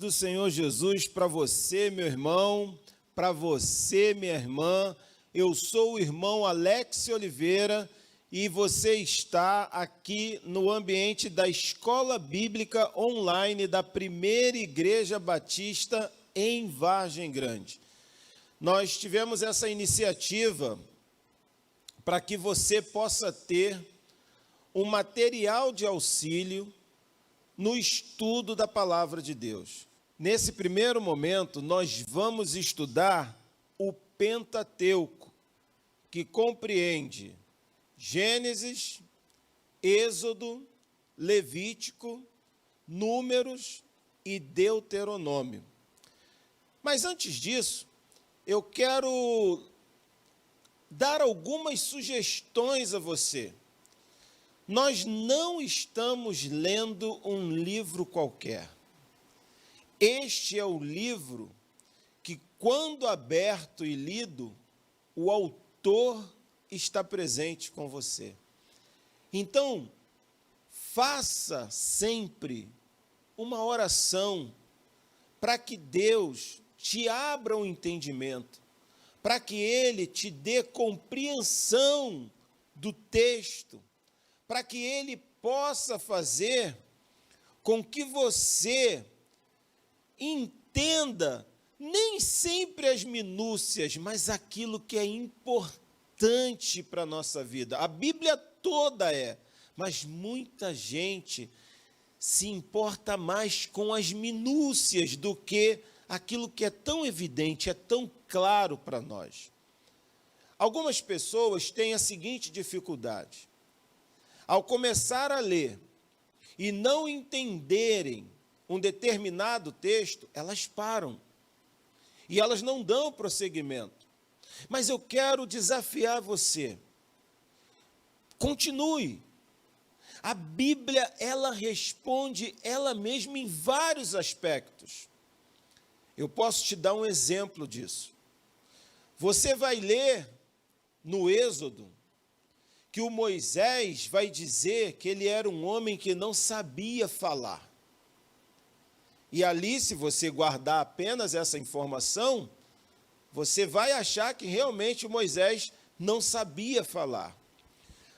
do Senhor Jesus para você, meu irmão, para você, minha irmã. Eu sou o irmão Alex Oliveira e você está aqui no ambiente da Escola Bíblica Online da Primeira Igreja Batista em Vargem Grande. Nós tivemos essa iniciativa para que você possa ter um material de auxílio no estudo da Palavra de Deus. Nesse primeiro momento, nós vamos estudar o Pentateuco, que compreende Gênesis, Êxodo, Levítico, Números e Deuteronômio. Mas antes disso, eu quero dar algumas sugestões a você. Nós não estamos lendo um livro qualquer. Este é o livro que, quando aberto e lido, o autor está presente com você. Então, faça sempre uma oração para que Deus te abra o entendimento, para que Ele te dê compreensão do texto, para que Ele possa fazer com que você entenda nem sempre as minúcias, mas aquilo que é importante para a nossa vida. A Bíblia toda é, mas muita gente se importa mais com as minúcias do que aquilo que é tão evidente, é tão claro para nós. Algumas pessoas têm a seguinte dificuldade: ao começar a ler e não entenderem um determinado texto, elas param e elas não dão prosseguimento. Mas eu quero desafiar você. Continue. A Bíblia, ela responde ela mesma em vários aspectos. Eu posso te dar um exemplo disso. Você vai ler no Êxodo que o Moisés vai dizer que ele era um homem que não sabia falar. E ali, se você guardar apenas essa informação, você vai achar que realmente Moisés não sabia falar.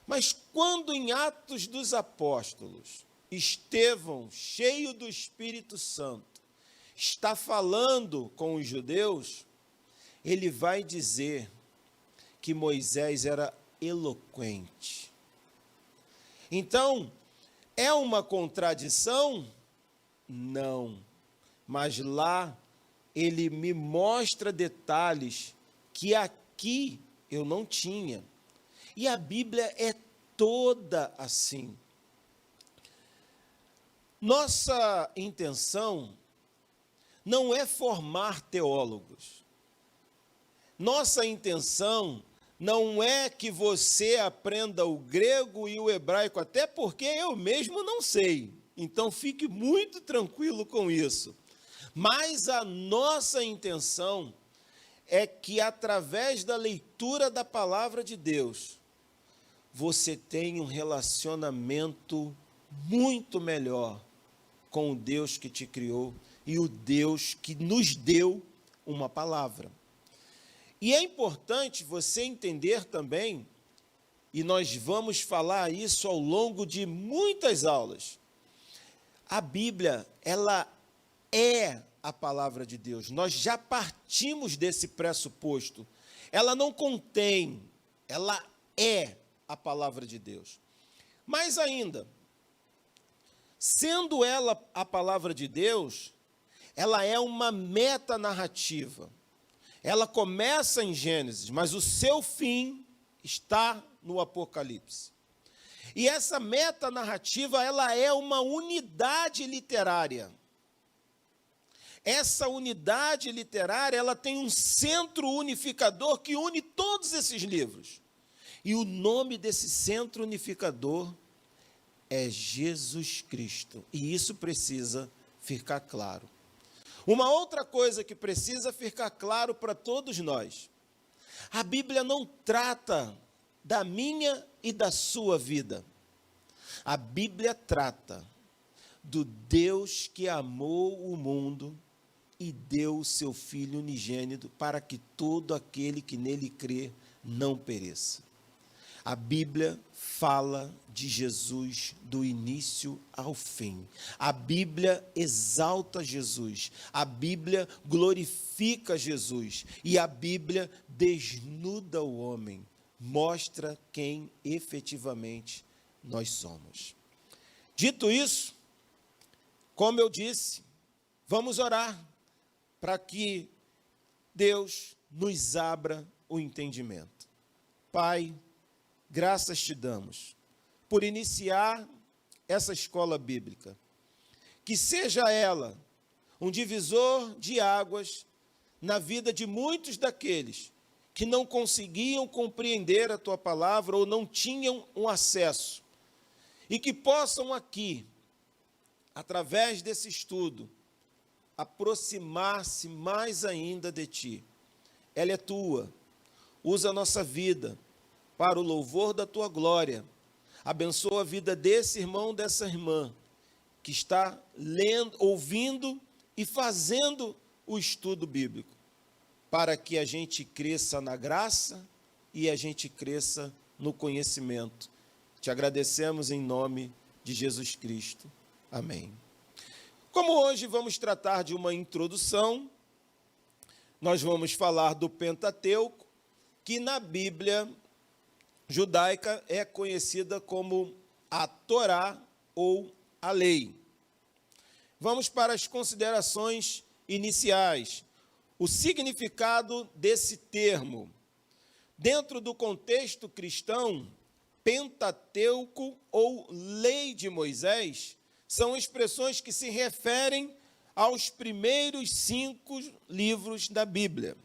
Mas quando em Atos dos Apóstolos, Estevão, cheio do Espírito Santo, está falando com os judeus, ele vai dizer que Moisés era eloquente. Então, é uma contradição? Não. Mas lá ele me mostra detalhes que aqui eu não tinha. E a Bíblia é toda assim. Nossa intenção não é formar teólogos. Nossa intenção não é que você aprenda o grego e o hebraico, até porque eu mesmo não sei. Então fique muito tranquilo com isso. Mas a nossa intenção é que, através da leitura da palavra de Deus, você tenha um relacionamento muito melhor com o Deus que te criou e o Deus que nos deu uma palavra. E é importante você entender também, e nós vamos falar isso ao longo de muitas aulas, a Bíblia, ela é a palavra de Deus. Nós já partimos desse pressuposto. Ela não contém, ela é a palavra de Deus. Mais ainda, sendo ela a palavra de Deus, ela é uma metanarrativa. Ela começa em Gênesis, mas o seu fim está no Apocalipse. E essa metanarrativa, ela é uma unidade literária. Essa unidade literária, ela tem um centro unificador que une todos esses livros. E o nome desse centro unificador é Jesus Cristo. E isso precisa ficar claro. Uma outra coisa que precisa ficar claro para todos nós: a Bíblia não trata da minha e da sua vida. A Bíblia trata do Deus que amou o mundo e deu o seu Filho unigênito para que todo aquele que nele crê não pereça. A Bíblia fala de Jesus do início ao fim. A Bíblia exalta Jesus. A Bíblia glorifica Jesus. E a Bíblia desnuda o homem, mostra quem efetivamente nós somos. Dito isso, como eu disse, vamos orar para que Deus nos abra o entendimento. Pai, graças te damos por iniciar essa escola bíblica. Que seja ela um divisor de águas na vida de muitos daqueles que não conseguiam compreender a tua palavra ou não tinham um acesso. E que possam aqui, através desse estudo, aproximar-se mais ainda de ti. Ela é tua. Usa a nossa vida para o louvor da tua glória. Abençoa a vida desse irmão, dessa irmã, que está lendo, ouvindo e fazendo o estudo bíblico, para que a gente cresça na graça e a gente cresça no conhecimento. Te agradecemos em nome de Jesus Cristo. Amém. Como hoje vamos tratar de uma introdução, nós vamos falar do Pentateuco, que na Bíblia judaica é conhecida como a Torá ou a lei. Vamos para as considerações iniciais. O significado desse termo. Dentro do contexto cristão, Pentateuco ou Lei de Moisés são expressões que se referem aos primeiros 5 livros da Bíblia.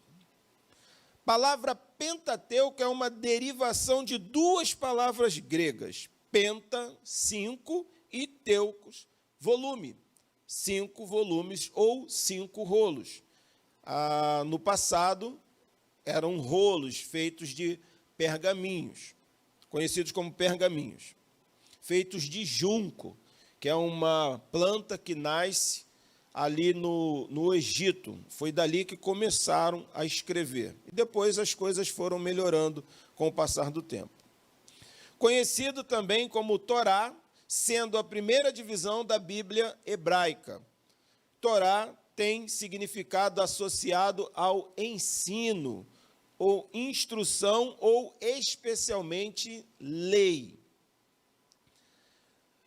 A palavra Pentateuco é uma derivação de 2 palavras gregas, penta, 5, e teucos, volume, 5 volumes ou 5 rolos. No passado, eram rolos feitos de pergaminhos, conhecidos como pergaminhos, feitos de junco, que é uma planta que nasce ali no Egito. Foi dali que começaram a escrever. E depois as coisas foram melhorando com o passar do tempo. Conhecido também como Torá, sendo a primeira divisão da Bíblia hebraica. Torá tem significado associado ao ensino, ou instrução, ou especialmente lei.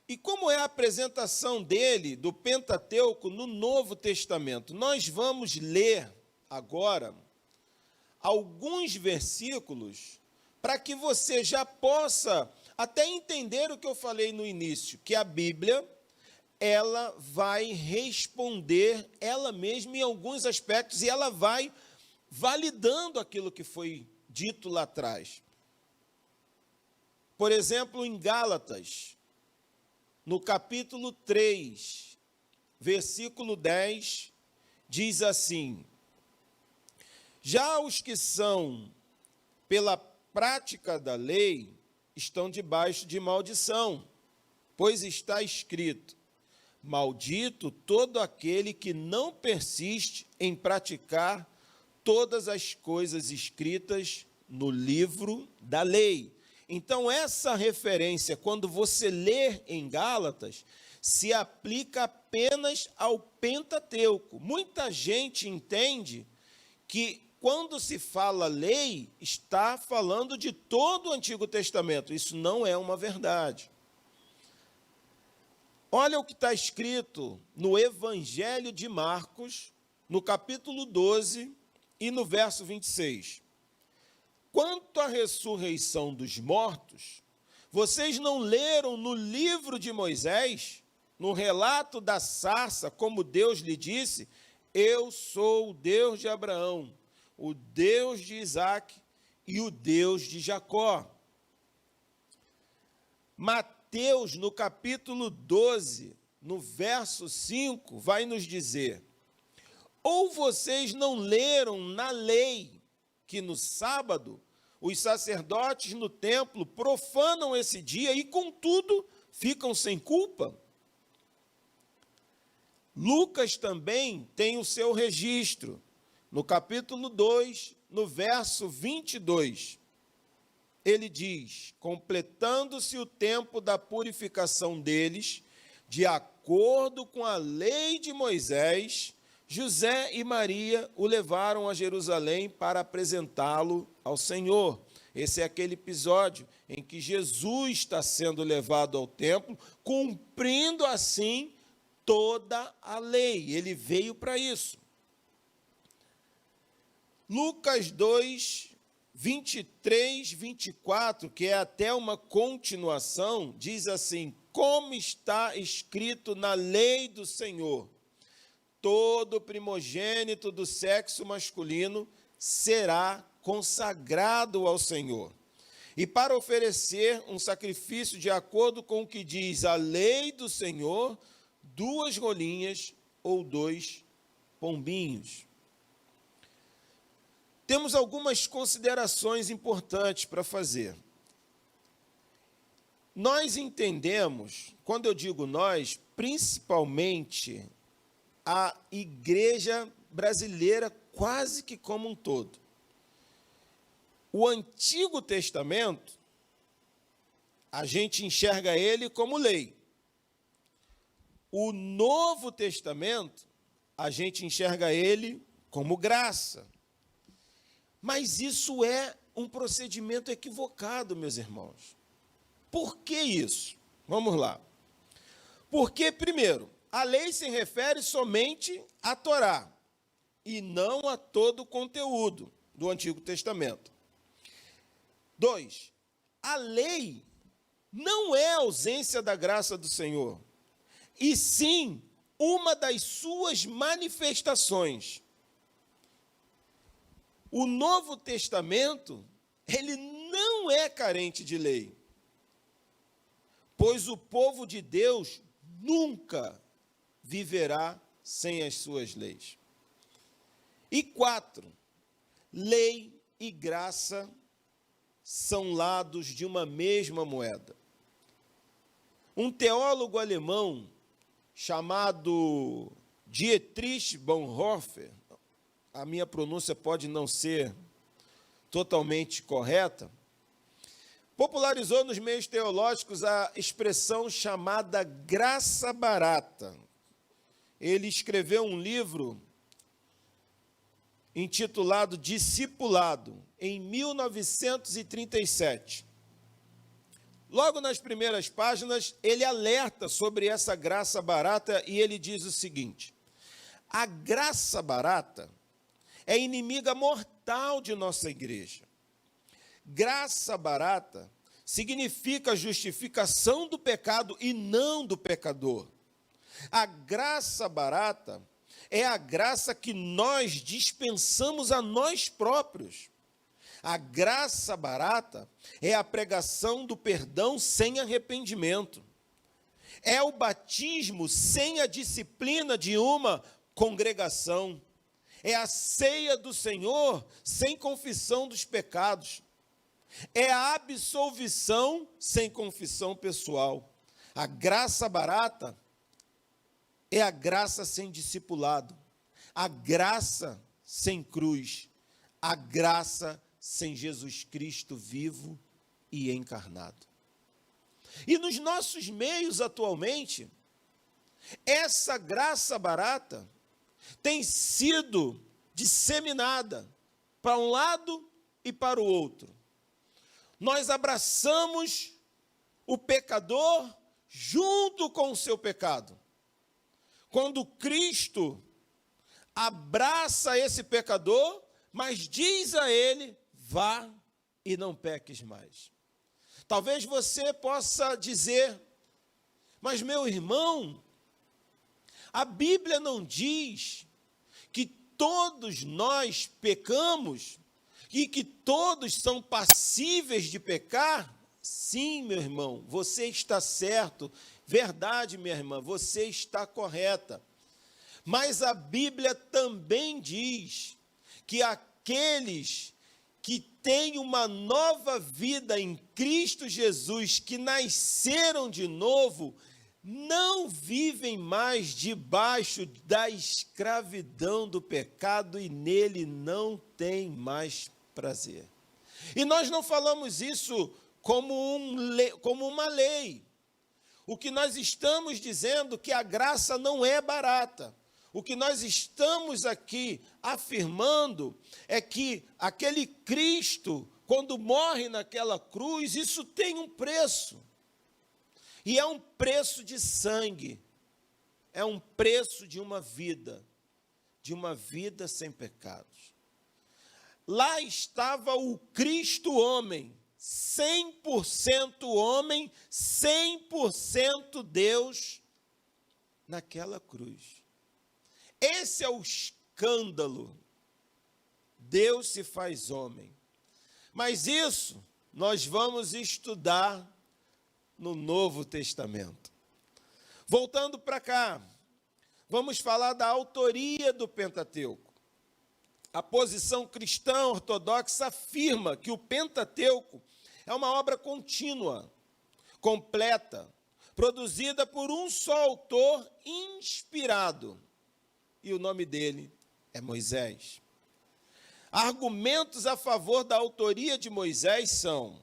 E como é a apresentação dele, do Pentateuco, no Novo Testamento? Nós vamos ler agora alguns versículos para que você já possa até entender o que eu falei no início, que a Bíblia, ela vai responder ela mesma em alguns aspectos e ela vai validando aquilo que foi dito lá atrás. Por exemplo, em Gálatas, no capítulo 3, versículo 10, diz assim: já os que são pela prática da lei estão debaixo de maldição, pois está escrito: maldito todo aquele que não persiste em praticar todas as coisas escritas no livro da lei. Então, essa referência, quando você lê em Gálatas, se aplica apenas ao Pentateuco. Muita gente entende que, quando se fala lei, está falando de todo o Antigo Testamento. Isso não é uma verdade. Olha o que está escrito no Evangelho de Marcos, no capítulo 12 e no verso 26. Quanto à ressurreição dos mortos, vocês não leram no livro de Moisés, no relato da sarça, como Deus lhe disse: eu sou o Deus de Abraão, o Deus de Isaque e o Deus de Jacó. Mateus, no capítulo 12, no verso 5, vai nos dizer: ou vocês não leram na lei que no sábado os sacerdotes no templo profanam esse dia e, contudo, ficam sem culpa? Lucas também tem o seu registro, no capítulo 2, no verso 22. Ele diz: completando-se o tempo da purificação deles, de acordo com a lei de Moisés, José e Maria o levaram a Jerusalém para apresentá-lo ao Senhor. Esse é aquele episódio em que Jesus está sendo levado ao templo, cumprindo assim toda a lei. Ele veio para isso. Lucas 2, 23, 24, que é até uma continuação, diz assim: como está escrito na lei do Senhor, todo primogênito do sexo masculino será consagrado ao Senhor. E para oferecer um sacrifício de acordo com o que diz a lei do Senhor, 2 rolinhas ou 2 pombinhos. Temos algumas considerações importantes para fazer. Nós entendemos, quando eu digo nós, principalmente a igreja brasileira quase que como um todo. O Antigo Testamento, a gente enxerga ele como lei. O Novo Testamento, a gente enxerga ele como graça. Mas isso é um procedimento equivocado, meus irmãos. Por que isso? Vamos lá. Porque, primeiro, a lei se refere somente à Torá e não a todo o conteúdo do Antigo Testamento. 2, a lei não é a ausência da graça do Senhor, e sim uma das suas manifestações. O Novo Testamento, ele não é carente de lei, pois o povo de Deus nunca viverá sem as suas leis. E 4, lei e graça são lados de uma mesma moeda. Um teólogo alemão chamado Dietrich Bonhoeffer, a minha pronúncia pode não ser totalmente correta, popularizou nos meios teológicos a expressão chamada graça barata. Ele escreveu um livro intitulado Discipulado, em 1937. Logo nas primeiras páginas, ele alerta sobre essa graça barata e ele diz o seguinte: a graça barata é inimiga mortal de nossa igreja. Graça barata significa justificação do pecado e não do pecador. A graça barata é a graça que nós dispensamos a nós próprios. A graça barata é a pregação do perdão sem arrependimento. É o batismo sem a disciplina de uma congregação. É a ceia do Senhor sem confissão dos pecados. É a absolvição sem confissão pessoal. A graça barata é a graça sem discipulado. A graça sem cruz. A graça sem Jesus Cristo vivo e encarnado. E nos nossos meios atualmente, essa graça barata tem sido disseminada para um lado e para o outro. Nós abraçamos o pecador junto com o seu pecado. Quando Cristo abraça esse pecador, mas diz a ele: vá e não peques mais. Talvez você possa dizer: mas meu irmão, a Bíblia não diz que todos nós pecamos e que todos são passíveis de pecar? Sim, meu irmão, você está certo. Verdade, minha irmã, você está correta. Mas a Bíblia também diz que aqueles que têm uma nova vida em Cristo Jesus, que nasceram de novo, não vivem mais debaixo da escravidão do pecado e nele não tem mais prazer. E nós não falamos isso como uma lei. O que nós estamos dizendo é que a graça não é barata. O que nós estamos aqui afirmando é que aquele Cristo, quando morre naquela cruz, isso tem um preço. E é um preço de sangue. É um preço de uma vida sem pecados. Lá estava o Cristo homem, 100% homem, 100% Deus, naquela cruz. Esse é o escândalo. Deus se faz homem. Mas isso nós vamos estudar no Novo Testamento. Voltando para cá, vamos falar da autoria do Pentateuco. A posição cristã ortodoxa afirma que o Pentateuco é uma obra contínua, completa, produzida por um só autor inspirado. E o nome dele é Moisés. Argumentos a favor da autoria de Moisés são: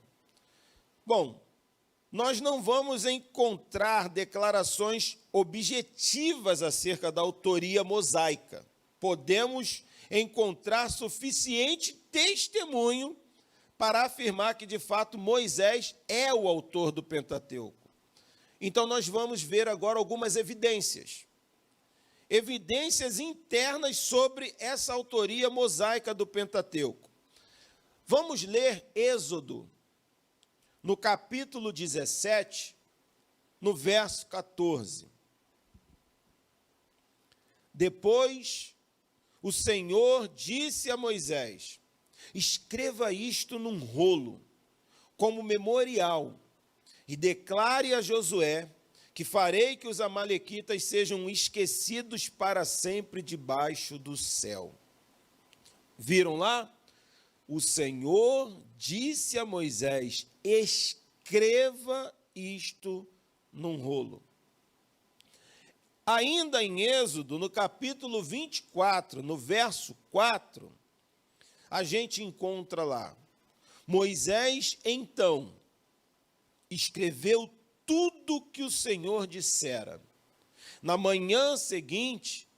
nós não vamos encontrar declarações objetivas acerca da autoria mosaica. Podemos encontrar suficiente testemunho para afirmar que, de fato, Moisés é o autor do Pentateuco. Então, nós vamos ver agora algumas evidências internas sobre essa autoria mosaica do Pentateuco. Vamos ler Êxodo, no capítulo 17, no verso 14. Depois, o Senhor disse a Moisés: escreva isto num rolo, como memorial, e declare a Josué que farei que os amalequitas sejam esquecidos para sempre debaixo do céu. Viram lá? O Senhor disse a Moisés: escreva isto num rolo. Ainda em Êxodo, no capítulo 24, no verso 4, a gente encontra lá: Moisés, então, escreveu tudo que o Senhor dissera. Na manhã seguinte,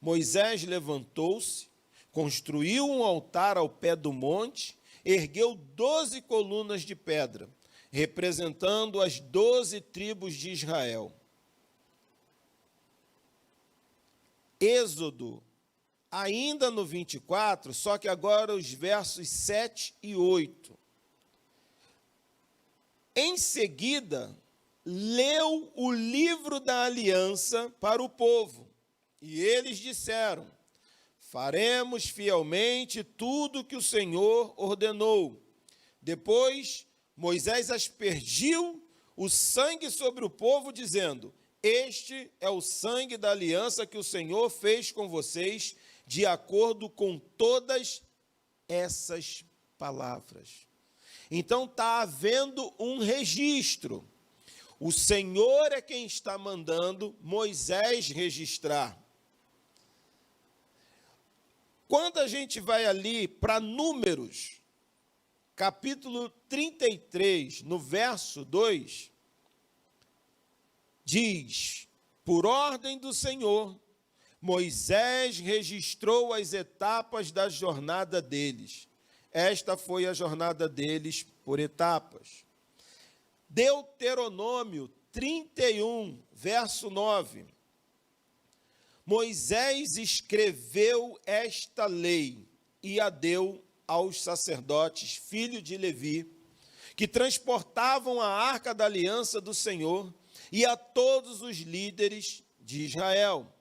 Moisés levantou-se, construiu um altar ao pé do monte, ergueu 12 colunas de pedra, representando as 12 tribos de Israel. Êxodo, ainda no 24, só que agora os versos 7 e 8. Em seguida, leu o livro da aliança para o povo, e eles disseram: faremos fielmente tudo que o Senhor ordenou. Depois, Moisés aspergiu o sangue sobre o povo, dizendo: este é o sangue da aliança que o Senhor fez com vocês, de acordo com todas essas palavras. Então está havendo um registro. O Senhor é quem está mandando Moisés registrar. Quando a gente vai ali para Números, capítulo 33, no verso 2, diz: por ordem do Senhor, Moisés registrou as etapas da jornada deles. Esta foi a jornada deles por etapas. Deuteronômio 31, verso 9. Moisés escreveu esta lei e a deu aos sacerdotes, filhos de Levi, que transportavam a arca da aliança do Senhor, e a todos os líderes de Israel.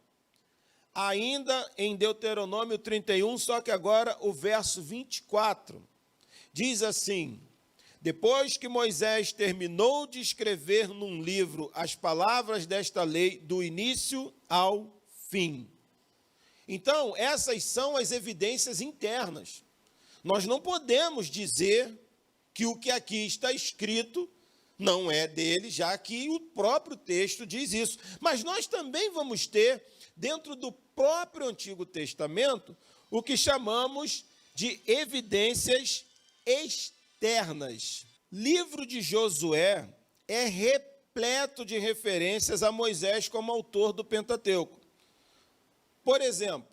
Ainda em Deuteronômio 31, só que agora o verso 24, diz assim: depois que Moisés terminou de escrever num livro as palavras desta lei, do início ao fim. Então, essas são as evidências internas. Nós não podemos dizer que o que aqui está escrito não é dele, já que o próprio texto diz isso. Mas nós também vamos ter, dentro do próprio Antigo Testamento, o que chamamos de evidências externas. Livro de Josué é repleto de referências a Moisés como autor do Pentateuco. Por exemplo,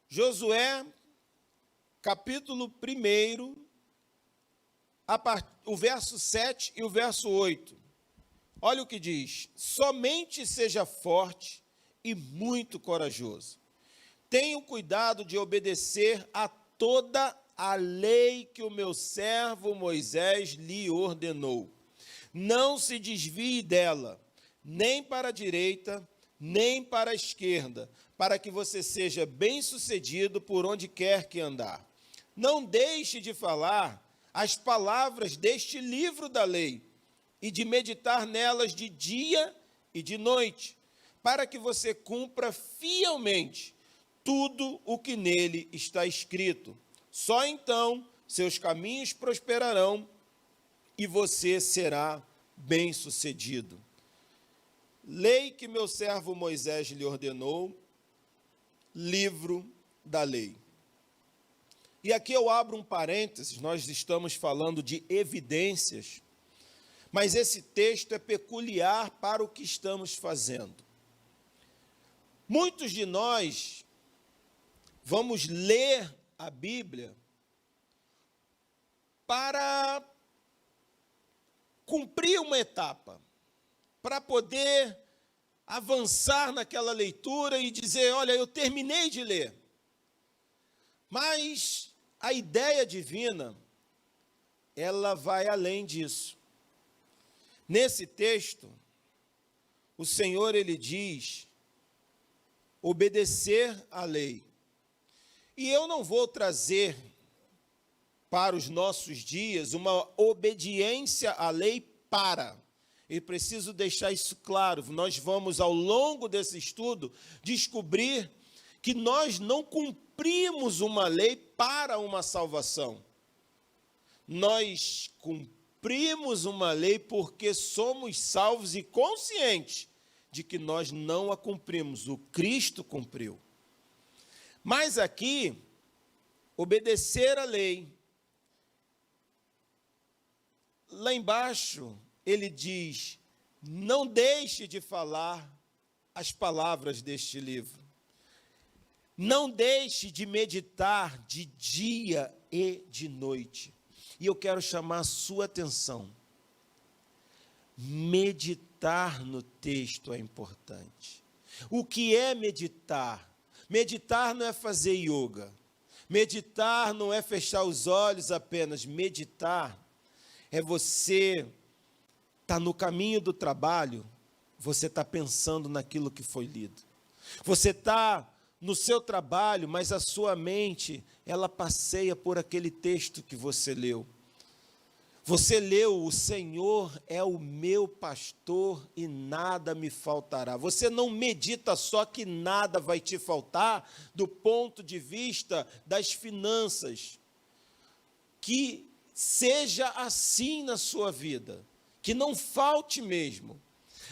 Josué, capítulo 1, o verso 7 e o verso 8. Olha o que diz: somente seja forte e muito corajoso. Tenha cuidado de obedecer a toda a lei que o meu servo Moisés lhe ordenou. Não se desvie dela, nem para a direita, nem para a esquerda, para que você seja bem-sucedido por onde quer que andar. Não deixe de falar as palavras deste livro da lei e de meditar nelas de dia e de noite, para que você cumpra fielmente tudo o que nele está escrito. Só então seus caminhos prosperarão e você será bem-sucedido. Lei que meu servo Moisés lhe ordenou, livro da lei. E aqui eu abro um parênteses, nós estamos falando de evidências, mas esse texto é peculiar para o que estamos fazendo. Muitos de nós vamos ler a Bíblia para cumprir uma etapa, para poder avançar naquela leitura e dizer, olha, eu terminei de ler. Mas a ideia divina, ela vai além disso. Nesse texto, o Senhor, ele diz, obedecer à lei. E eu não vou trazer para os nossos dias uma obediência à lei para. E preciso deixar isso claro. Nós vamos, ao longo desse estudo, descobrir que nós não cumprimos uma lei para uma salvação. Nós cumprimos uma lei porque somos salvos e conscientes de que nós não a cumprimos. O Cristo cumpriu. Mas aqui, obedecer à lei. Lá embaixo, ele diz, não deixe de falar as palavras deste livro. Não deixe de meditar de dia e de noite. E eu quero chamar a sua atenção. Meditar no texto é importante. O que é meditar? Meditar não é fazer yoga. Meditar não é fechar os olhos apenas. Meditar é você estar no caminho do trabalho, você está pensando naquilo que foi lido. Você está no seu trabalho, mas a sua mente, ela passeia por aquele texto que você leu. Você leu, o Senhor é o meu pastor e nada me faltará. Você não medita só que nada vai te faltar do ponto de vista das finanças. Que seja assim na sua vida, que não falte mesmo.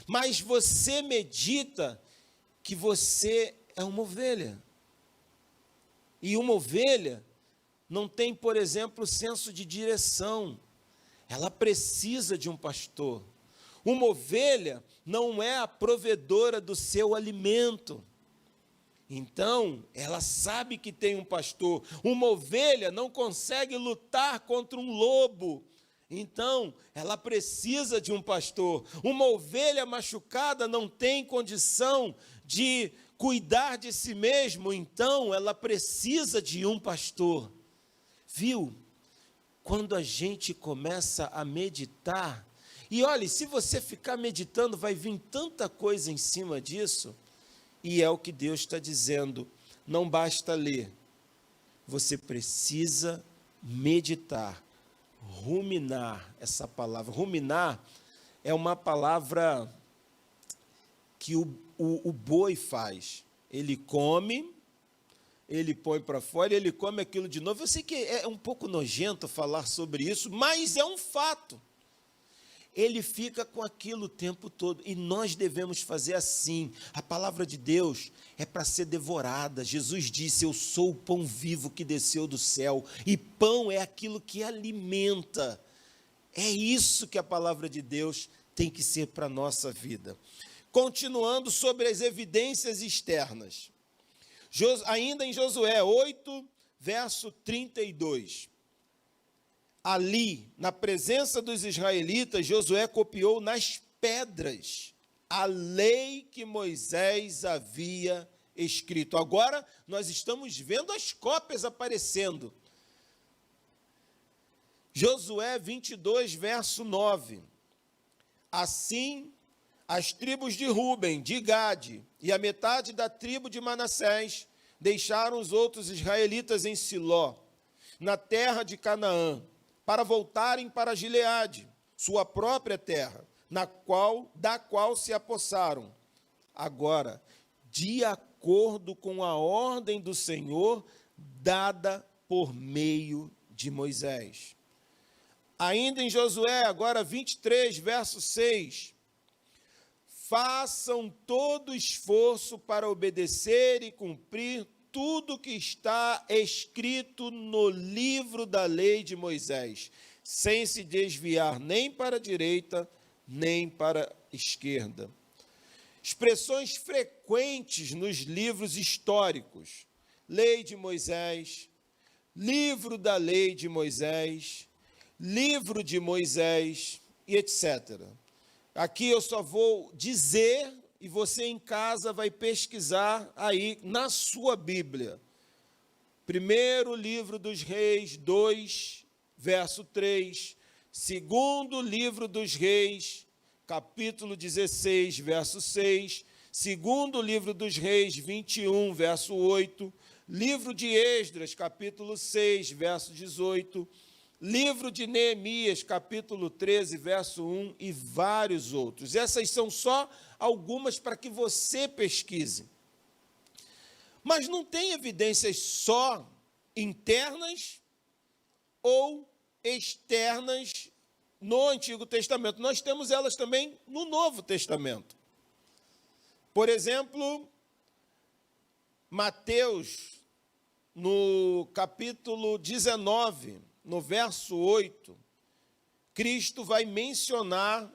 Mas você medita que você é uma ovelha. E uma ovelha não tem, por exemplo, senso de direção. Ela precisa de um pastor. Uma ovelha não é a provedora do seu alimento. Então, ela sabe que tem um pastor. Uma ovelha não consegue lutar contra um lobo. Então, ela precisa de um pastor. Uma ovelha machucada não tem condição de cuidar de si mesmo. Então, ela precisa de um pastor. Viu? Quando a gente começa a meditar, e olhe, se você ficar meditando, vai vir tanta coisa em cima disso, e é o que Deus está dizendo, não basta ler, você precisa meditar, ruminar essa palavra. Ruminar é uma palavra que o boi faz, ele come, ele põe para fora, ele come aquilo de novo. Eu sei que é um pouco nojento falar sobre isso, mas é um fato. ele fica com aquilo o tempo todo. E nós devemos fazer assim. A palavra de Deus é para ser devorada. Jesus disse: eu sou o pão vivo que desceu do céu. E pão é aquilo que alimenta. É isso que a palavra de Deus tem que ser para a nossa vida. Continuando sobre as evidências externas. Ainda em Josué 8, verso 32. Ali, na presença dos israelitas, Josué copiou nas pedras a lei que Moisés havia escrito. Agora, nós estamos vendo as cópias aparecendo. Josué 22, verso 9. Assim, as tribos de Ruben, de Gade e a metade da tribo de Manassés deixaram os outros israelitas em Siló, na terra de Canaã, para voltarem para Gileade, sua própria terra, da qual se apossaram. Agora, de acordo com a ordem do Senhor, dada por meio de Moisés. Ainda em Josué, agora 23, verso 6. Façam todo esforço para obedecer e cumprir tudo que está escrito no livro da lei de Moisés, sem se desviar nem para a direita, nem para a esquerda. Expressões frequentes nos livros históricos: lei de Moisés, livro da lei de Moisés, livro de Moisés, e etc. Aqui eu só vou dizer, e você em casa vai pesquisar aí na sua Bíblia. Primeiro livro dos Reis 2, verso 3. Segundo livro dos Reis, capítulo 16, verso 6. Segundo livro dos Reis, 21, verso 8. Livro de Esdras, capítulo 6, verso 18. Livro de Neemias, capítulo 13, verso 1, e vários outros. Essas são só algumas para que você pesquise. Mas não tem evidências só internas ou externas no Antigo Testamento. Nós temos elas também no Novo Testamento. Por exemplo, Mateus, no capítulo 19, no verso 8, Cristo vai mencionar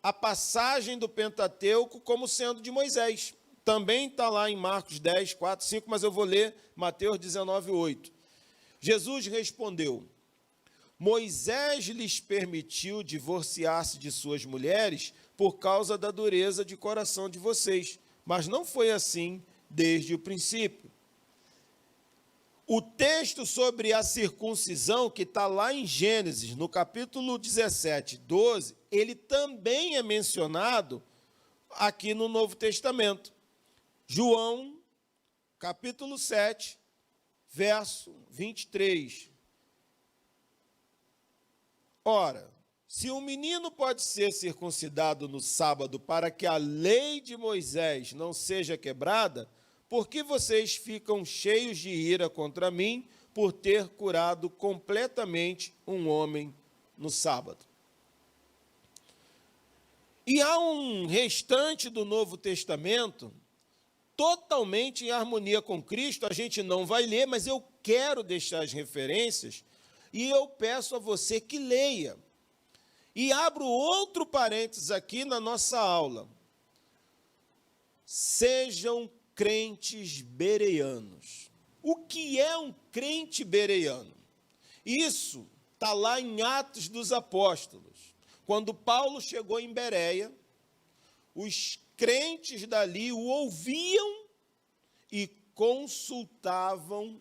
a passagem do Pentateuco como sendo de Moisés. Também está lá em Marcos 10, 4, 5, mas eu vou ler Mateus 19, 8. Jesus respondeu: Moisés lhes permitiu divorciar-se de suas mulheres por causa da dureza de coração de vocês, mas não foi assim desde o princípio. O texto sobre a circuncisão, que está lá em Gênesis, no capítulo 17, 12, ele também é mencionado aqui no Novo Testamento. João, capítulo 7, verso 23. Ora, se um menino pode ser circuncidado no sábado para que a lei de Moisés não seja quebrada, por que vocês ficam cheios de ira contra mim por ter curado completamente um homem no sábado? E há um restante do Novo Testamento totalmente em harmonia com Cristo. A gente não vai ler, mas eu quero deixar as referências e eu peço a você que leia. E abro outro parênteses aqui na nossa aula. Sejam crentes bereanos. O que é um crente bereano? Isso está lá em Atos dos Apóstolos. Quando Paulo chegou em Bereia, os crentes dali o ouviam e consultavam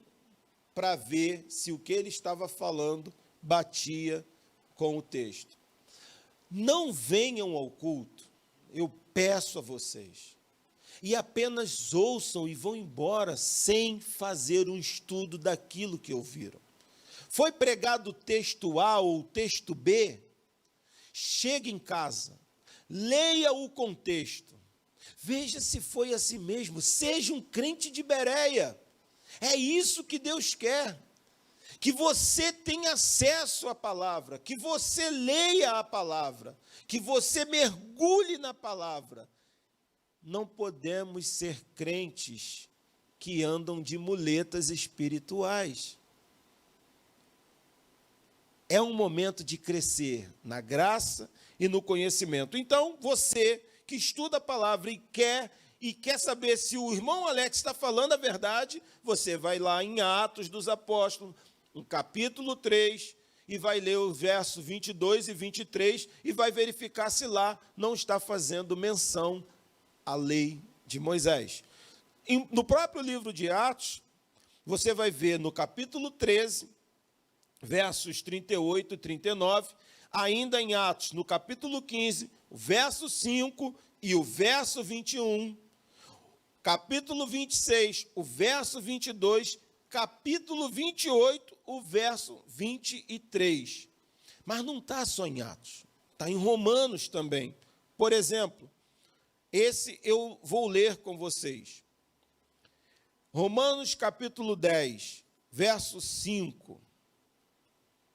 para ver se o que ele estava falando batia com o texto. Não venham ao culto, eu peço a vocês, e apenas ouçam e vão embora sem fazer um estudo daquilo que ouviram. Foi pregado o texto A ou o texto B? Chegue em casa, leia o contexto, veja se foi assim mesmo, seja um crente de Bereia. É isso que Deus quer. que você tenha acesso à palavra, que você leia a palavra, que você mergulhe na palavra. Não podemos ser crentes que andam de muletas espirituais. É um momento de crescer na graça e no conhecimento. Então, você que estuda a palavra e quer saber se o irmão Alex está falando a verdade, você vai lá em Atos dos Apóstolos, no capítulo 3, e vai ler o verso 22 e 23, e vai verificar se lá não está fazendo menção à lei de Moisés. No próprio livro de Atos, você vai ver no capítulo 13, versos 38 e 39, ainda em Atos, no capítulo 15, o verso 5 e o verso 21, capítulo 26, o verso 22, capítulo 28, o verso 23. Mas não está só em Atos, está em Romanos também. Por exemplo, esse eu vou ler com vocês. Romanos capítulo 10, verso 5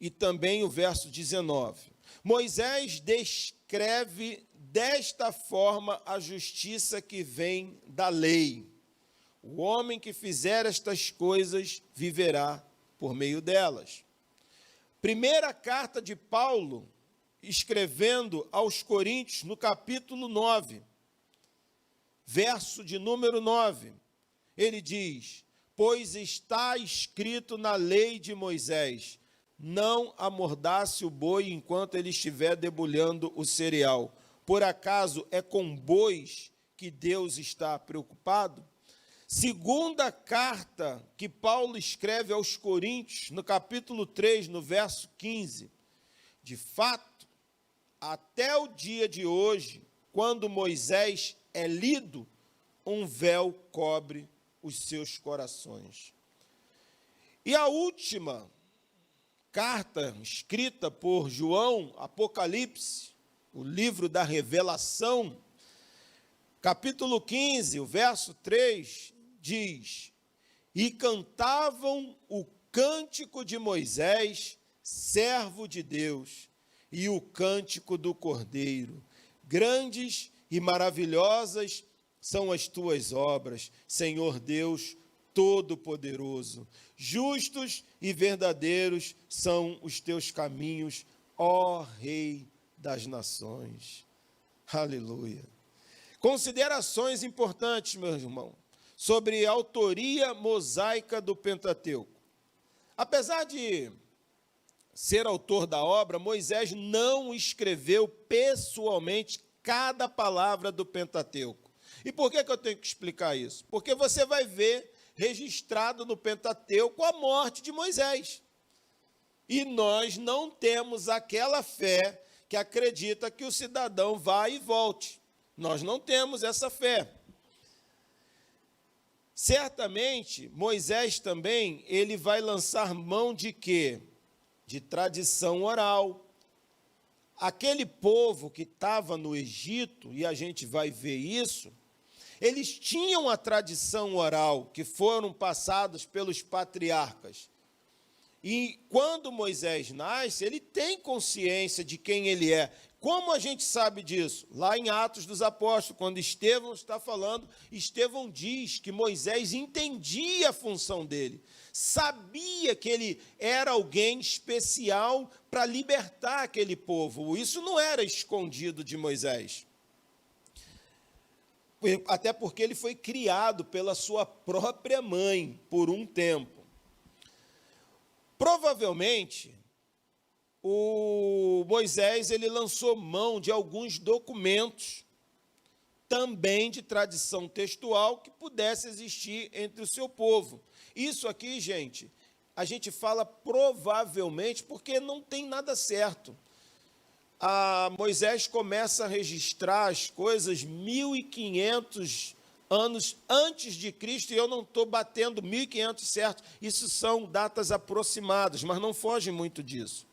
e também o verso 19. Moisés descreve desta forma a justiça que vem da lei. O homem que fizer estas coisas viverá por meio delas. Primeira carta de Paulo, escrevendo aos Coríntios, no capítulo 9, verso de número 9, ele diz: pois está escrito na lei de Moisés, não amordace o boi enquanto ele estiver debulhando o cereal. Por acaso é com bois que Deus está preocupado? Segunda carta que Paulo escreve aos Coríntios, no capítulo 3, no verso 15. De fato, até o dia de hoje, quando Moisés é lido, um véu cobre os seus corações. E a última carta escrita por João, Apocalipse, o livro da Revelação, capítulo 15, o verso 3, diz: e cantavam o cântico de Moisés, servo de Deus, e o cântico do Cordeiro. Grandes e maravilhosas são as tuas obras, Senhor Deus Todo-Poderoso. Justos e verdadeiros são os teus caminhos, ó Rei das nações. Aleluia. Considerações importantes, meus irmãos, sobre a autoria mosaica do Pentateuco. Apesar de ser autor da obra, Moisés não escreveu pessoalmente cada palavra do Pentateuco. E por que eu tenho que explicar isso? Porque você vai ver registrado no Pentateuco a morte de Moisés. E nós não temos aquela fé que acredita que o cidadão vá e volte. Nós não temos essa fé. Certamente, Moisés também, ele vai lançar mão de quê? De tradição oral. Aquele povo que estava no Egito, e a gente vai ver isso, eles tinham a tradição oral que foram passados pelos patriarcas. E quando Moisés nasce, ele tem consciência de quem ele é. Como a gente sabe disso? Lá em Atos dos Apóstolos, quando Estevão está falando, Estevão diz que Moisés entendia a função dele, sabia que ele era alguém especial para libertar aquele povo. Isso não era escondido de Moisés. Até porque ele foi criado pela sua própria mãe por um tempo. Provavelmente, o Moisés ele lançou mão de alguns documentos, também de tradição textual, que pudesse existir entre o seu povo. Isso aqui, gente, a gente fala provavelmente porque não tem nada certo. Moisés começa a registrar as coisas 1.500 anos antes de Cristo, e eu não estou batendo 1.500 certo, isso são datas aproximadas, mas não foge muito disso.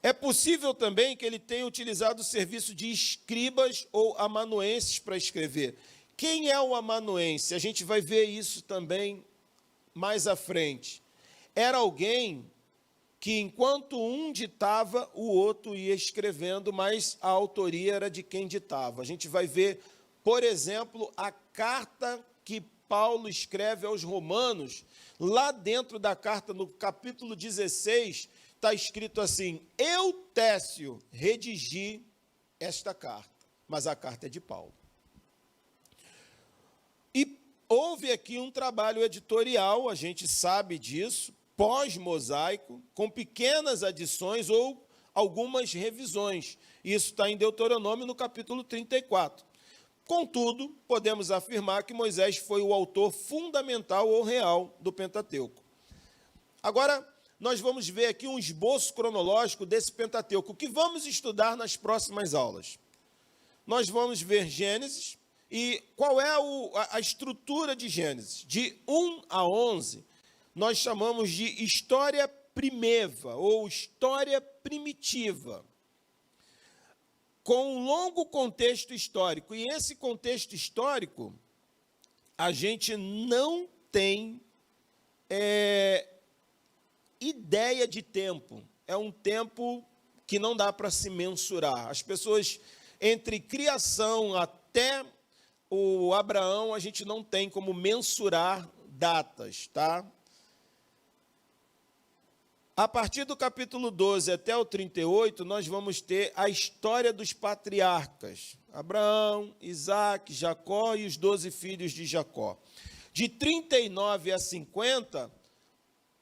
É possível também que ele tenha utilizado o serviço de escribas ou amanuenses para escrever. Quem é o amanuense? A gente vai ver isso também mais à frente. era alguém que, enquanto um ditava, o outro ia escrevendo, mas a autoria era de quem ditava. A gente vai ver, por exemplo, a carta que Paulo escreve aos Romanos. Lá dentro da carta, no capítulo 16, está escrito assim: eu, Técio, redigi esta carta, mas a carta é de Paulo. E houve aqui um trabalho editorial, a gente sabe disso, pós-mosaico, com pequenas adições ou algumas revisões. Isso está em Deuteronômio, no capítulo 34. Contudo, podemos afirmar que Moisés foi o autor fundamental ou real do Pentateuco. Agora, nós vamos ver aqui um esboço cronológico desse Pentateuco, que vamos estudar nas próximas aulas. Nós vamos ver Gênesis, e qual é a estrutura de Gênesis? De 1 a 11, nós chamamos de história primeva, ou história primitiva, com um longo contexto histórico. E esse contexto histórico, a gente não tem ideia de tempo. É um tempo que não dá para se mensurar. As pessoas, entre criação até o Abraão, a gente não tem como mensurar datas, tá? A partir do capítulo 12 até o 38, nós vamos ter a história dos patriarcas. Abraão, Isaac, Jacó e os 12 filhos de Jacó. De 39 a 50,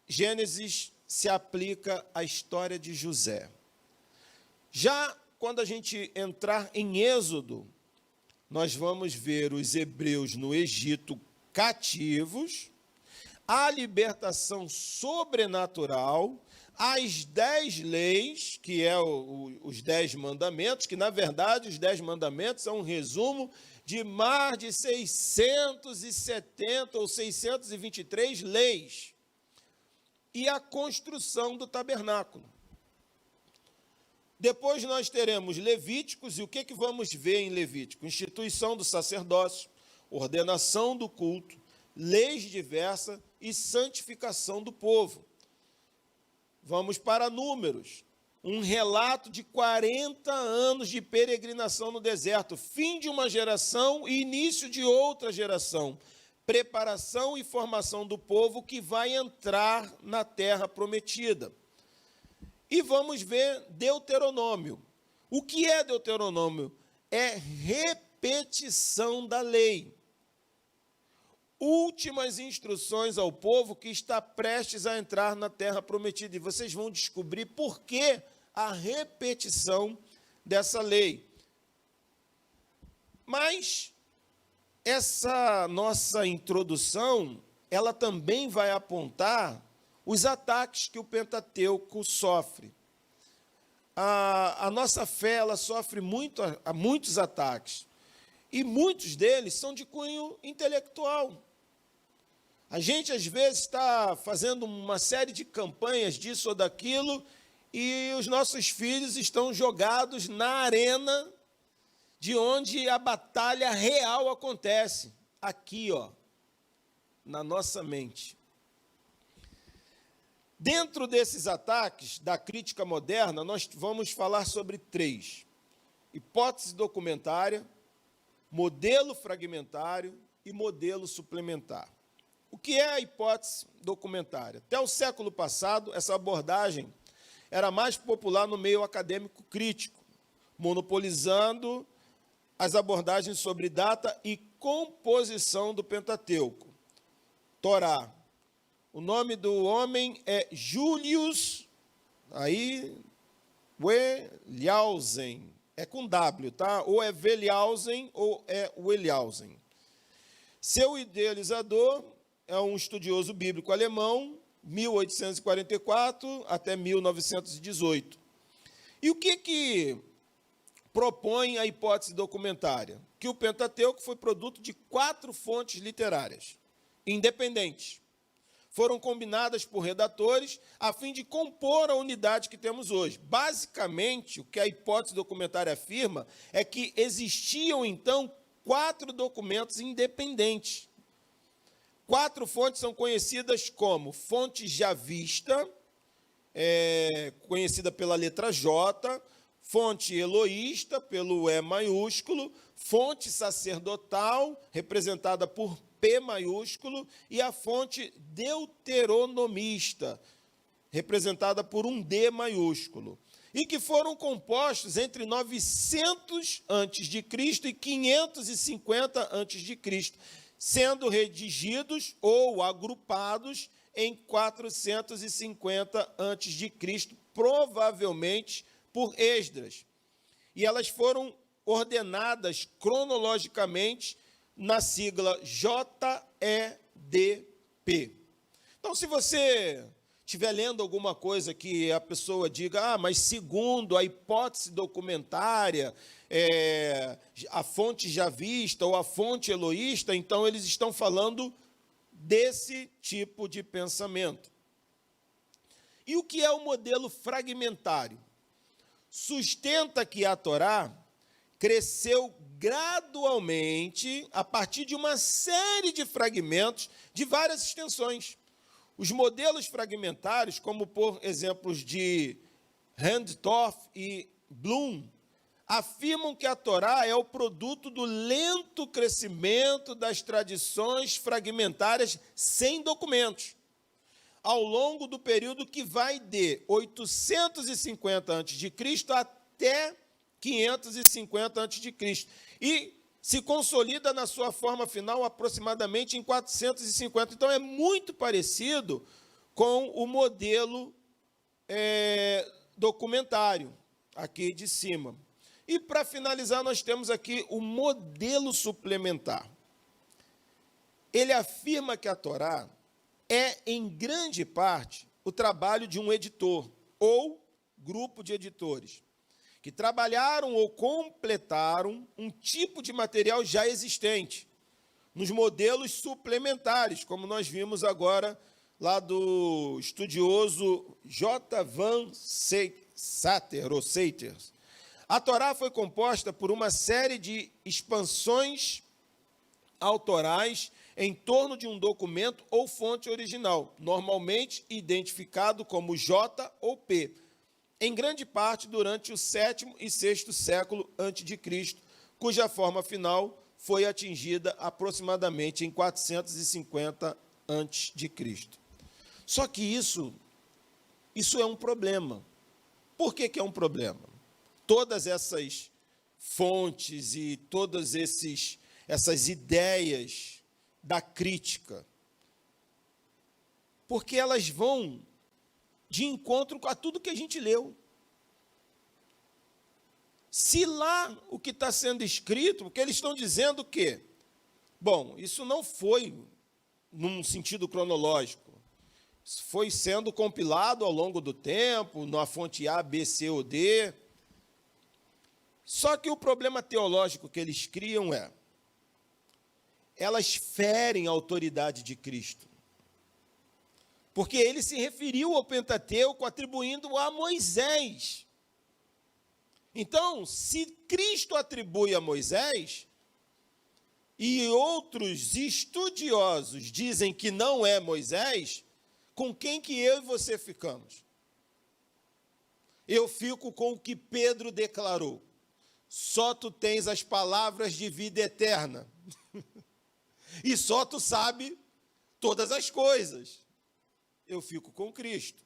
Gênesis se aplica à história de José. Já quando a gente entrar em Êxodo, nós vamos ver os hebreus no Egito cativos, a libertação sobrenatural, as 10 leis, que é os 10 mandamentos, que, na verdade, os 10 mandamentos são um resumo de mais de 670 ou 623 leis, e a construção do tabernáculo. Depois nós teremos Levíticos, e o que vamos ver em Levítico? Instituição do sacerdócio, ordenação do culto, leis diversas e santificação do povo. Vamos para Números, um relato de 40 anos de peregrinação no deserto, fim de uma geração e início de outra geração, preparação e formação do povo que vai entrar na terra prometida. E vamos ver Deuteronômio. O que é Deuteronômio? É repetição da lei. Últimas instruções ao povo que está prestes a entrar na terra prometida. E vocês vão descobrir por que a repetição dessa lei. Mas essa nossa introdução, ela também vai apontar os ataques que o Pentateuco sofre. A nossa fé, ela sofre muitos ataques. E muitos deles são de cunho intelectual. A gente, às vezes, está fazendo uma série de campanhas disso ou daquilo, e os nossos filhos estão jogados na arena de onde a batalha real acontece. Aqui, ó, na nossa mente. Dentro desses ataques da crítica moderna, nós vamos falar sobre 3. Hipótese documentária, modelo fragmentário e modelo suplementar. O que é a hipótese documentária? Até o século passado, essa abordagem era mais popular no meio acadêmico crítico, monopolizando as abordagens sobre data e composição do Pentateuco. Torá. O nome do homem é Julius, Wellhausen. É com W, tá? Ou é Wellhausen ou é Wellhausen. Seu idealizador é um estudioso bíblico alemão, 1844 até 1918. E o que propõe a hipótese documentária? Que o Pentateuco foi produto de 4 fontes literárias, independentes. Foram combinadas por redatores a fim de compor a unidade que temos hoje. Basicamente, o que a hipótese documentária afirma é que existiam, então, 4 documentos independentes. 4 fontes são conhecidas como fonte javista, conhecida pela letra J, fonte eloísta, pelo E maiúsculo, fonte sacerdotal, representada por P maiúsculo, e a fonte deuteronomista, representada por um D maiúsculo, e que foram compostos entre 900 a.C. e 550 a.C., sendo redigidos ou agrupados em 450 a.C., provavelmente por Esdras. E elas foram ordenadas cronologicamente na sigla JEDP. Então, se você estiver lendo alguma coisa que a pessoa diga, mas segundo a hipótese documentária, a fonte javista ou a fonte eloísta, então eles estão falando desse tipo de pensamento. E o que é o modelo fragmentário? Sustenta que a Torá cresceu gradualmente a partir de uma série de fragmentos de várias extensões. Os modelos fragmentários, como por exemplos de Randorff e Bloom, afirmam que a Torá é o produto do lento crescimento das tradições fragmentárias sem documentos, ao longo do período que vai de 850 a.C. até 550 a.C., e se consolida na sua forma final aproximadamente em 450. Então, é muito parecido com o modelo documentário, aqui de cima. E, para finalizar, nós temos aqui o modelo suplementar. Ele afirma que a Torá é, em grande parte, o trabalho de um editor ou grupo de editores, que trabalharam ou completaram um tipo de material já existente, nos modelos suplementares, como nós vimos agora lá do estudioso J. Van Saters. A Torá foi composta por uma série de expansões autorais em torno de um documento ou fonte original, normalmente identificado como J ou P, em grande parte durante o 7º e 6º século a.C., cuja forma final foi atingida aproximadamente em 450 a.C. Só que isso é um problema. Por que é um problema? Todas essas fontes e todas essas ideias da crítica, porque elas vão de encontro a tudo que a gente leu. Se lá o que está sendo escrito, porque eles estão dizendo que, bom, isso não foi num sentido cronológico, isso foi sendo compilado ao longo do tempo, na fonte A, B, C ou D. Só que o problema teológico que eles criam elas ferem a autoridade de Cristo. Porque ele se referiu ao Pentateuco atribuindo a Moisés. Então, se Cristo atribui a Moisés, e outros estudiosos dizem que não é Moisés, com quem que eu e você ficamos? Eu fico com o que Pedro declarou: só tu tens as palavras de vida eterna. E só tu sabe todas as coisas. Eu fico com Cristo.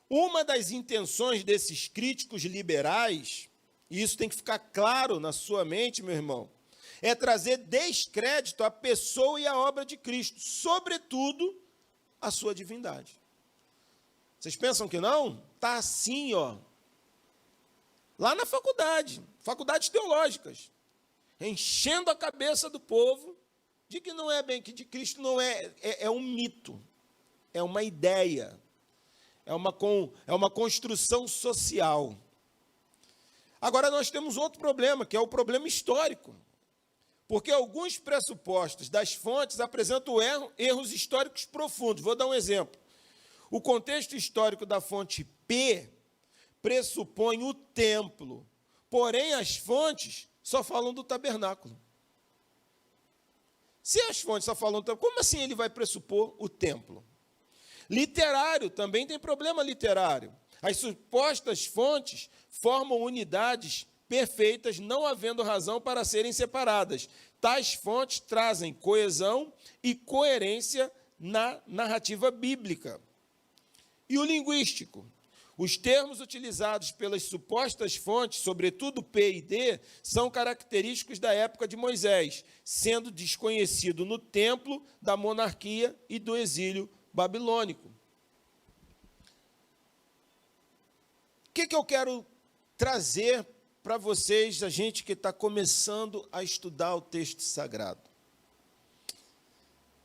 Uma das intenções desses críticos liberais, e isso tem que ficar claro na sua mente, meu irmão, é trazer descrédito à pessoa e à obra de Cristo, sobretudo a sua divindade. Vocês pensam que não? Está assim, lá na faculdades teológicas, enchendo a cabeça do povo de que não é bem, que de Cristo não é um mito, é uma ideia, é uma construção social. Agora nós temos outro problema, que é o problema histórico, porque alguns pressupostos das fontes apresentam erros históricos profundos. Vou dar um exemplo. O contexto histórico da fonte P pressupõe o templo, porém as fontes só falam do tabernáculo. Se as fontes só falam, como assim ele vai pressupor o templo? Literário, também tem problema literário. As supostas fontes formam unidades perfeitas, não havendo razão para serem separadas. Tais fontes trazem coesão e coerência na narrativa bíblica. E o linguístico? Os termos utilizados pelas supostas fontes, sobretudo P e D, são característicos da época de Moisés, sendo desconhecido no templo, da monarquia e do exílio babilônico. O que eu quero trazer para vocês, a gente que está começando a estudar o texto sagrado?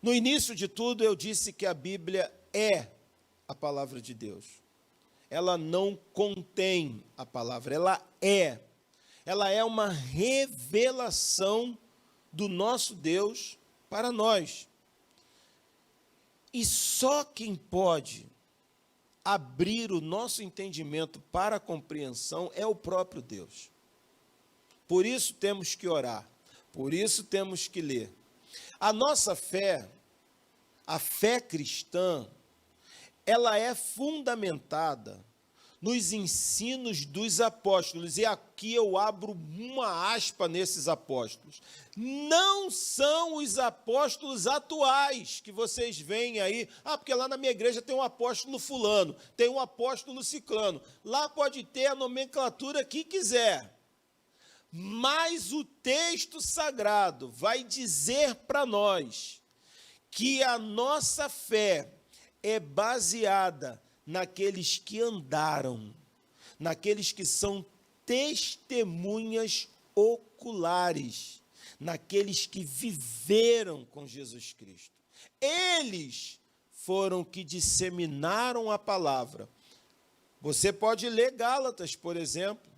No início de tudo, eu disse que a Bíblia é a palavra de Deus. Ela não contém a palavra, ela é. Ela é uma revelação do nosso Deus para nós. E só quem pode abrir o nosso entendimento para a compreensão é o próprio Deus. Por isso temos que orar, por isso temos que ler. A nossa fé, a fé cristã, ela é fundamentada nos ensinos dos apóstolos, e aqui eu abro uma aspa nesses apóstolos. Não são os apóstolos atuais que vocês veem aí, porque lá na minha igreja tem um apóstolo fulano, tem um apóstolo ciclano, lá pode ter a nomenclatura que quiser, mas o texto sagrado vai dizer para nós que a nossa fé é baseada naqueles que andaram, naqueles que são testemunhas oculares, naqueles que viveram com Jesus Cristo. Eles foram que disseminaram a palavra. Você pode ler Gálatas, por exemplo.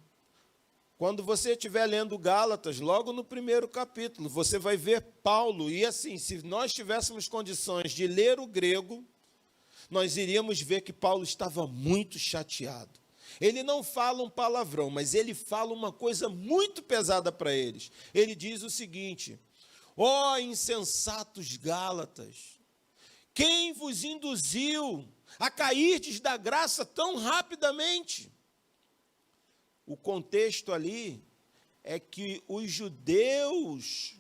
Quando você estiver lendo Gálatas, logo no primeiro capítulo, você vai ver Paulo, e assim, se nós tivéssemos condições de ler o grego, nós iríamos ver que Paulo estava muito chateado. Ele não fala um palavrão, mas ele fala uma coisa muito pesada para eles. Ele diz o seguinte: ó insensatos Gálatas, quem vos induziu a cairdes da graça tão rapidamente? O contexto ali é que os judeus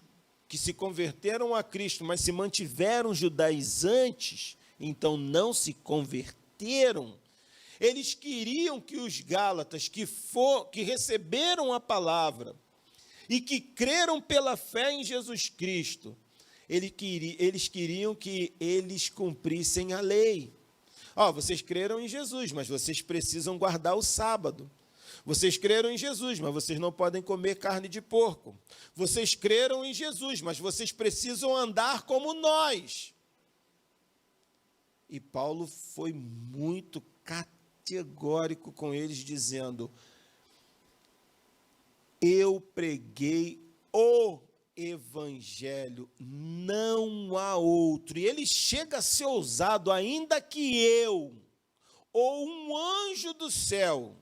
que se converteram a Cristo, mas se mantiveram judaizantes, então não se converteram, eles queriam que os gálatas que receberam a palavra e que creram pela fé em Jesus Cristo, eles queriam que eles cumprissem a lei. Vocês creram em Jesus, mas vocês precisam guardar o sábado. Vocês creram em Jesus, mas vocês não podem comer carne de porco. Vocês creram em Jesus, mas vocês precisam andar como nós. E Paulo foi muito categórico com eles, dizendo: eu preguei o evangelho, não há outro. E ele chega a ser ousado, ainda que eu, ou um anjo do céu,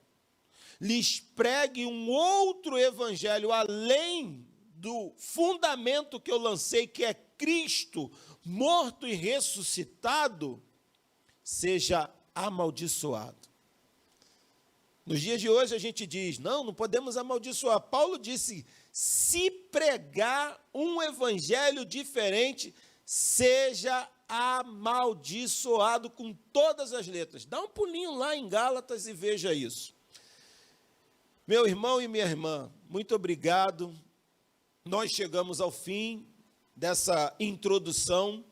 lhes pregue um outro evangelho, além do fundamento que eu lancei, que é Cristo, morto e ressuscitado, seja amaldiçoado. Nos dias de hoje a gente diz, não podemos amaldiçoar. Paulo disse, se pregar um evangelho diferente, seja amaldiçoado com todas as letras. Dá um pulinho lá em Gálatas e veja isso. Meu irmão e minha irmã, muito obrigado. Nós chegamos ao fim dessa introdução.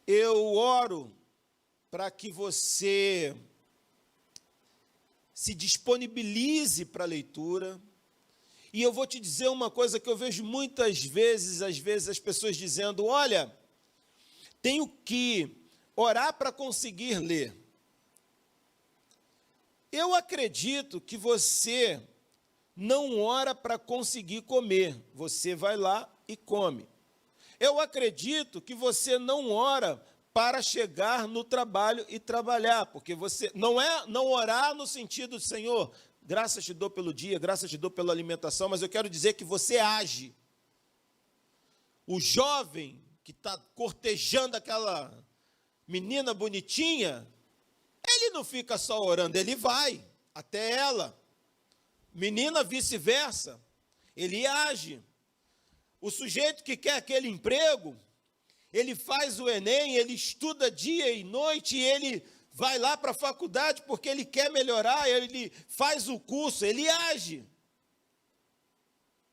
Eu oro para que você se disponibilize para a leitura. E eu vou te dizer uma coisa que eu vejo muitas vezes, às vezes as pessoas dizendo, olha, tenho que orar para conseguir ler. Eu acredito que você não ora para conseguir comer, você vai lá e come. Eu acredito que você não ora para chegar no trabalho e trabalhar, porque você não orar no sentido de, Senhor, graças te dou pelo dia, graças te dou pela alimentação, mas eu quero dizer que você age. o jovem que está cortejando aquela menina bonitinha, ele não fica só orando, ele vai até ela. Menina, vice-versa, ele age. O sujeito que quer aquele emprego, ele faz o Enem, ele estuda dia e noite, e ele vai lá para a faculdade porque ele quer melhorar, ele faz o curso, ele age.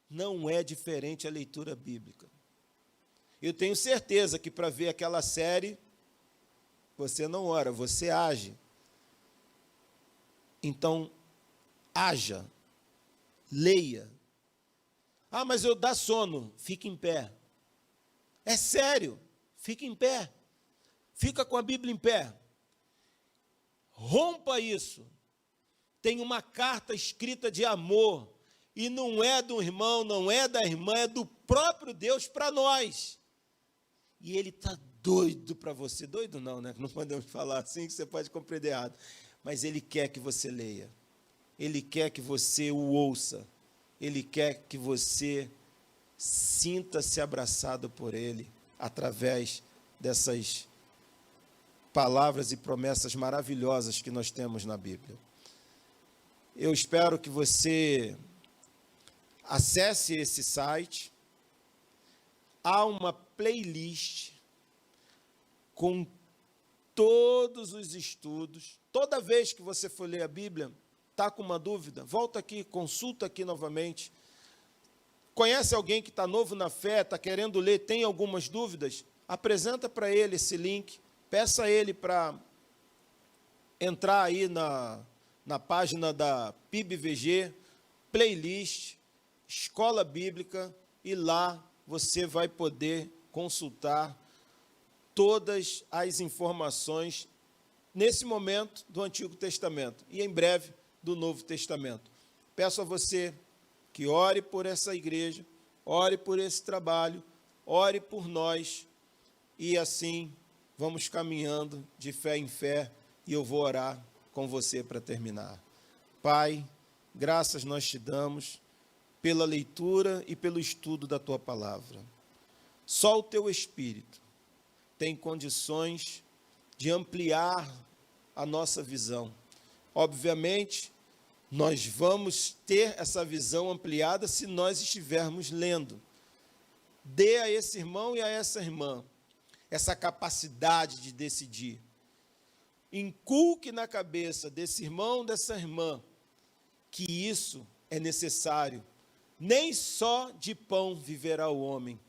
Não é diferente a leitura bíblica. Eu tenho certeza que para ver aquela série, você não ora, você age. Então, haja, leia. Ah, mas eu dá sono, fique em pé. É sério, fique em pé. Fica com a Bíblia em pé. Rompa isso. Tem uma carta escrita de amor, e não é do irmão, não é da irmã, é do próprio Deus para nós. E ele está doido para você. Doido não, né? Não podemos falar assim, que você pode compreender errado. Mas ele quer que você leia. Ele quer que você o ouça. Ele quer que você sinta-se abraçado por ele, através dessas palavras e promessas maravilhosas que nós temos na Bíblia. Eu espero que você acesse esse site. Há uma playlist com todos os estudos. Toda vez que você for ler a Bíblia, está com uma dúvida, volta aqui, consulta aqui novamente. Conhece alguém que está novo na fé, está querendo ler, tem algumas dúvidas? Apresenta para ele esse link, peça a ele para entrar aí na página da PIBVG, playlist, Escola Bíblica, e lá você vai poder consultar todas as informações, nesse momento, do Antigo Testamento, e em breve, do Novo Testamento. Peço a você que ore por essa igreja, ore por esse trabalho, ore por nós, e assim vamos caminhando de fé em fé, e eu vou orar com você para terminar. Pai, graças nós te damos pela leitura e pelo estudo da tua palavra. Só o teu Espírito tem condições de ampliar a nossa visão. Obviamente, nós vamos ter essa visão ampliada se nós estivermos lendo. Dê a esse irmão e a essa irmã essa capacidade de decidir. Inculque na cabeça desse irmão, dessa irmã, que isso é necessário. Nem só de pão viverá o homem,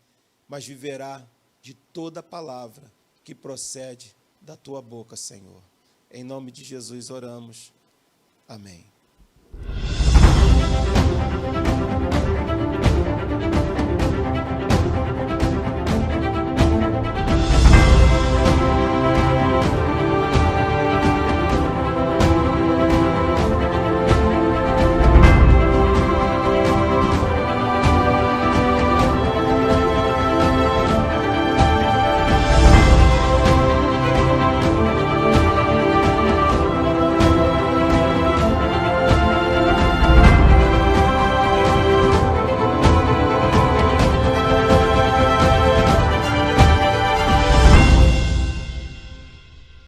mas viverá de toda palavra que procede da tua boca, Senhor. Em nome de Jesus oramos. Amém.